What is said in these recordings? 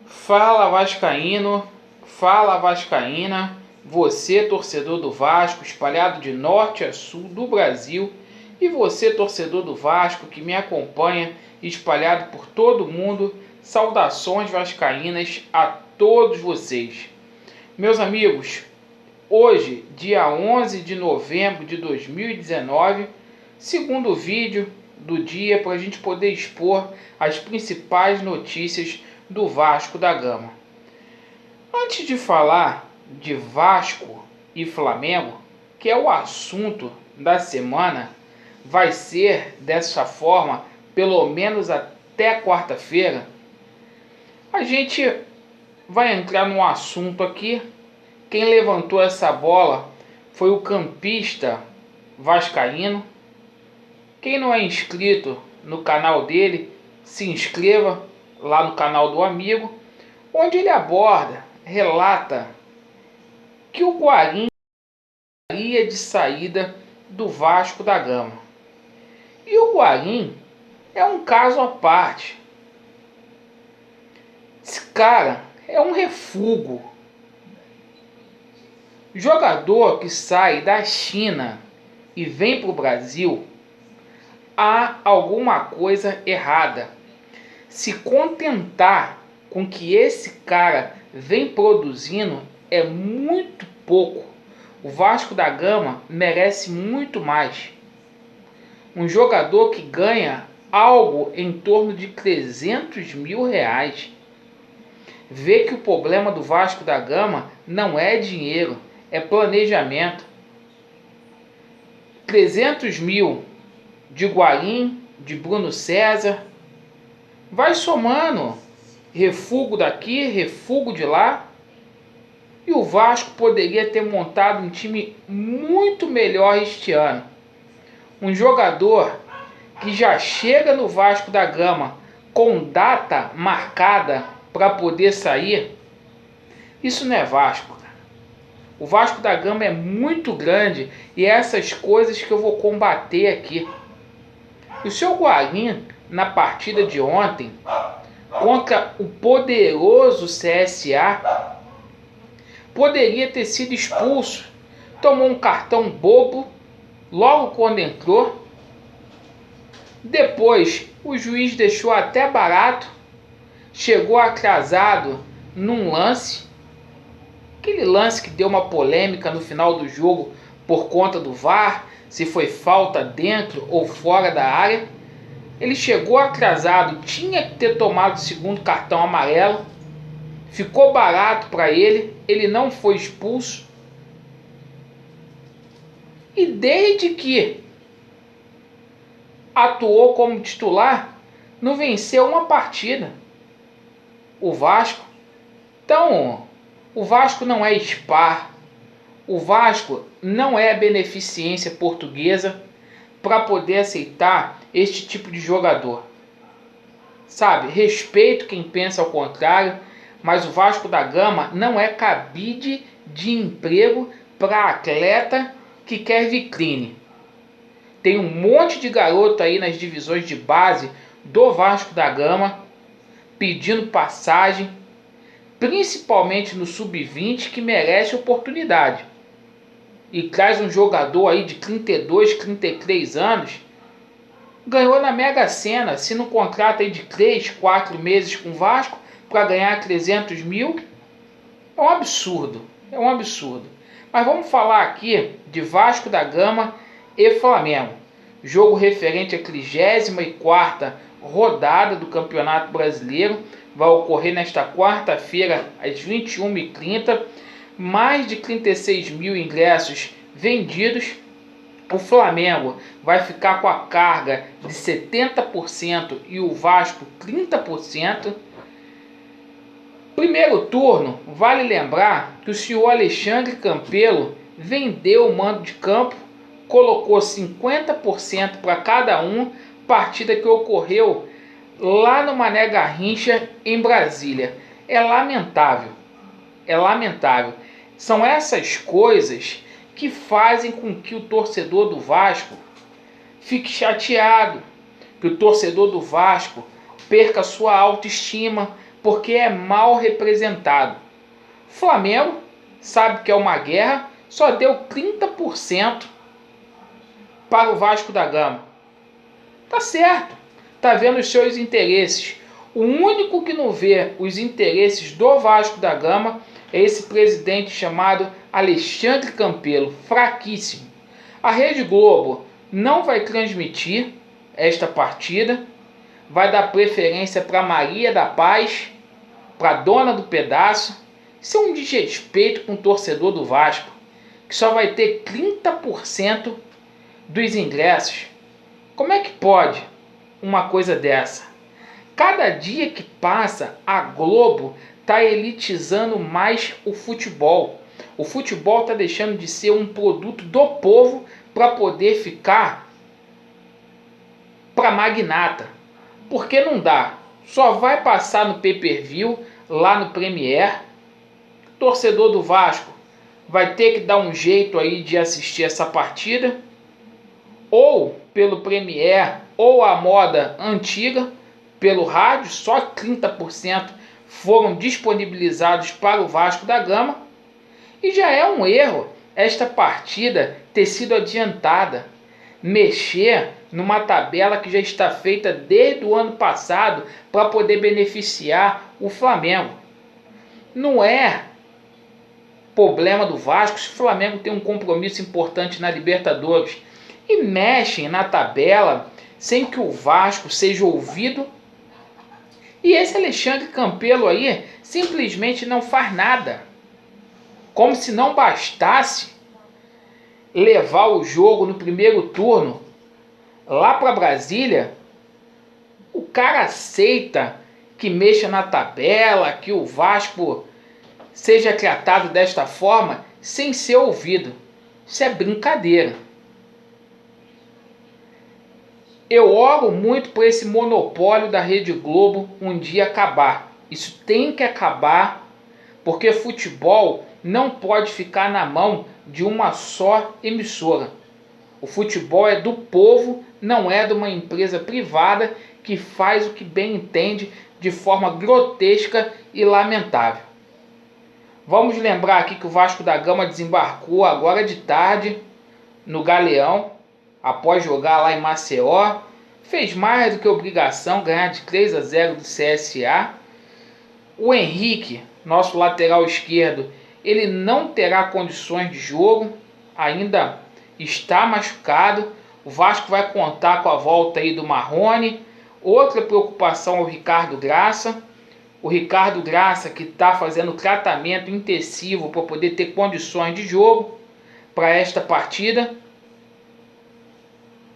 Fala Vascaíno, fala Vascaína, você torcedor do Vasco, espalhado de norte a sul do Brasil, e você torcedor do Vasco que me acompanha, espalhado por todo o mundo, saudações vascaínas a todos vocês. Meus amigos, hoje, dia 11 de novembro de 2019, segundo vídeo do dia para a gente poder expor as principais notícias do Vasco da Gama. Antes de falar de Vasco e Flamengo, que é o assunto da semana, vai ser dessa forma pelo menos até quarta-feira, a gente vai entrar num assunto aqui. Quem levantou essa bola foi o campista vascaíno. Quem não é inscrito no canal dele, se inscreva lá no canal do amigo, onde ele aborda, relata que o Guarim iria de saída do Vasco da Gama. E o Guarim é um caso à parte. Esse cara é um refúgio. Jogador que sai da China e vem para o Brasil, há alguma coisa errada. Se contentar com o que esse cara vem produzindo é muito pouco. O Vasco da Gama merece muito mais. Um jogador que ganha algo em torno de 300 mil reais. Vê que o problema do Vasco da Gama não é dinheiro, é planejamento. 300 mil de Guarim, de Bruno César, vai somando, refúgio daqui, refúgio de lá, e o Vasco poderia ter montado um time muito melhor este ano. Um jogador que já chega no Vasco da Gama com data marcada para poder sair, isso não é Vasco. O Vasco da Gama é muito grande e é essas coisas que eu vou combater aqui. E o seu Guarim, na partida de ontem, contra o poderoso CSA, poderia ter sido expulso. Tomou um cartão bobo logo quando entrou. Depois o juiz deixou até barato. Chegou atrasado num lance. Aquele lance que deu uma polêmica no final do jogo por conta do VAR, se foi falta dentro ou fora da área. Ele chegou atrasado, tinha que ter tomado o segundo cartão amarelo. Ficou barato para ele, ele não foi expulso. E desde que atuou como titular, não venceu uma partida. O Vasco. Então, o Vasco não é SPAR. O Vasco não é beneficência portuguesa para poder aceitar este tipo de jogador. Sabe, respeito quem pensa ao contrário, mas o Vasco da Gama não é cabide de emprego para atleta que quer vitrine. Tem um monte de garoto aí nas divisões de base do Vasco da Gama pedindo passagem, principalmente no sub-20, que merece oportunidade. E traz um jogador aí de 32, 33 anos, ganhou na Mega Sena, se não contrata aí de 3, 4 meses com o Vasco para ganhar 300 mil, é um absurdo, é um absurdo. Mas vamos falar aqui de Vasco da Gama e Flamengo. Jogo referente à 34ª rodada do Campeonato Brasileiro, vai ocorrer nesta quarta-feira às 21h30, mais de 36 mil ingressos vendidos. O Flamengo vai ficar com a carga de 70% e o Vasco 30%. Primeiro turno, vale lembrar que o senhor Alexandre Campelo vendeu o mando de campo, colocou 50% para cada um, partida que ocorreu lá no Mané Garrincha, em Brasília. É lamentável, é lamentável. São essas coisas que fazem com que o torcedor do Vasco fique chateado, que o torcedor do Vasco perca sua autoestima, porque é mal representado. Flamengo sabe que é uma guerra, só deu 30% para o Vasco da Gama. Tá certo, tá vendo os seus interesses. O único que não vê os interesses do Vasco da Gama é esse presidente chamado Alexandre Campelo, fraquíssimo. A Rede Globo não vai transmitir esta partida, vai dar preferência para Maria da Paz, para dona do pedaço. Isso é um desrespeito com o torcedor do Vasco, que só vai ter 30% dos ingressos. Como é que pode uma coisa dessa? Cada dia que passa, a Globo está elitizando mais o futebol. O futebol está deixando de ser um produto do povo para poder ficar para magnata. Porque não dá. Só vai passar no pay-per-view, lá no Premiere. Torcedor do Vasco vai ter que dar um jeito aí de assistir essa partida. Ou pelo Premiere, ou a moda antiga, pelo rádio. Só 30% foram disponibilizados para o Vasco da Gama. E já é um erro esta partida ter sido adiantada. Mexer numa tabela que já está feita desde o ano passado para poder beneficiar o Flamengo. Não é problema do Vasco se o Flamengo tem um compromisso importante na Libertadores. E mexem na tabela sem que o Vasco seja ouvido. E esse Alexandre Campelo aí simplesmente não faz nada. Como se não bastasse levar o jogo no primeiro turno lá para Brasília, o cara aceita que mexa na tabela, que o Vasco seja tratado desta forma sem ser ouvido. Isso é brincadeira. Eu oro muito por esse monopólio da Rede Globo um dia acabar. Isso tem que acabar, porque futebol não pode ficar na mão de uma só emissora. O futebol é do povo, não é de uma empresa privada que faz o que bem entende de forma grotesca e lamentável. Vamos lembrar aqui que o Vasco da Gama desembarcou agora de tarde no Galeão, após jogar lá em Maceió. Fez mais do que obrigação, ganhar de 3-0 do CSA. O Henrique, nosso lateral esquerdo, ele não terá condições de jogo, ainda está machucado. O Vasco vai contar com a volta aí do Marrone. Outra preocupação é o Ricardo Graça. O Ricardo Graça que está fazendo tratamento intensivo para poder ter condições de jogo para esta partida.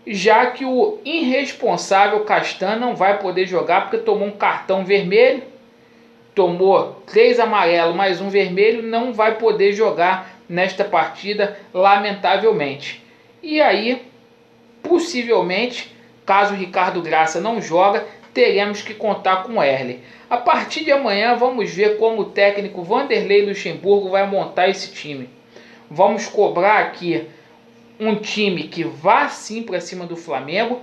Já que o irresponsável Castan não vai poder jogar porque tomou um cartão vermelho. Tomou 3 amarelos mais um vermelho, não vai poder jogar nesta partida, lamentavelmente. E aí, possivelmente, caso o Ricardo Graça não joga, teremos que contar com o Erle. A partir de amanhã, vamos ver como o técnico Vanderlei Luxemburgo vai montar esse time. Vamos cobrar aqui um time que vá sim para cima do Flamengo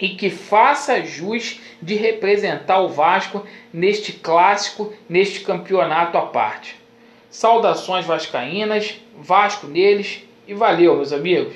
e que faça jus de representar o Vasco neste clássico, neste campeonato à parte. Saudações vascaínas, Vasco neles e valeu, meus amigos!